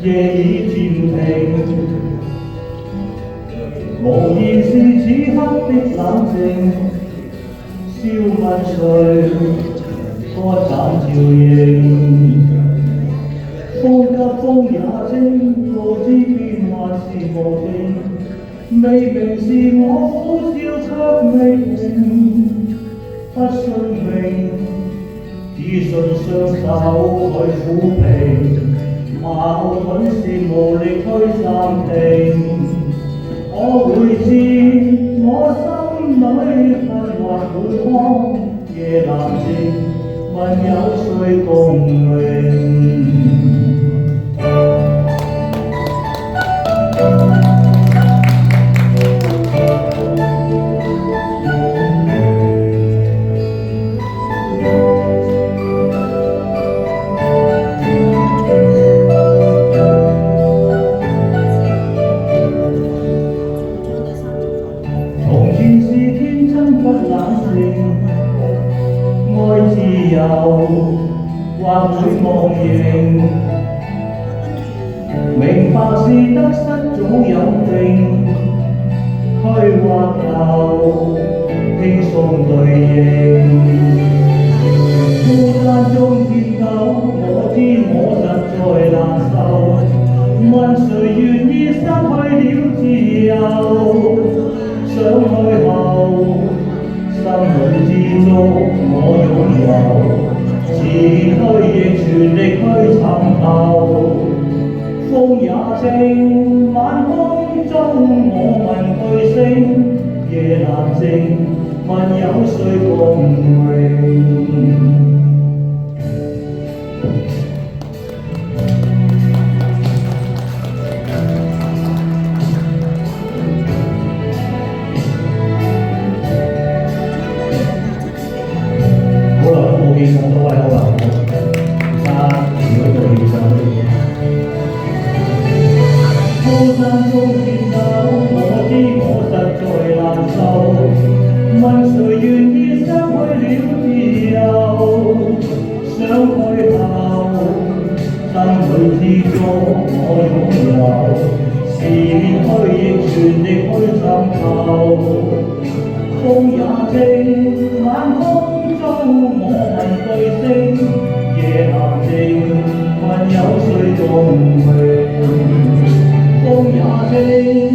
夜已漸停，無言是此刻的冷靜，笑問誰多盞照應，風急風也清，路知變幻是無定，未明是我苦笑卻未停，不信命，只信雙手去撫平。矛盾是無力去暫停，我會知我心裏不或會慌，夜闌靜，問有誰共榮？愛自由，或會忘形，明白是得失早有定，虛或有，輕鬆對應。孤單中見到，我知我實在難受，問誰願意失去了自由？想去後。心裏之中我擁有，自虛亦全力去尋求。風也靜，晚空中我問句聲，夜闌靜，問有誰共榮？咁多位好朋友，而家如果對上孤單中見到，我知我實在難受，問誰願意失去了自由？想去後，心裏之中我擁有，是面虛亦全力去尋求。風也靜，晚空中我問句聲，夜闌靜，問有誰共榮？風也靜。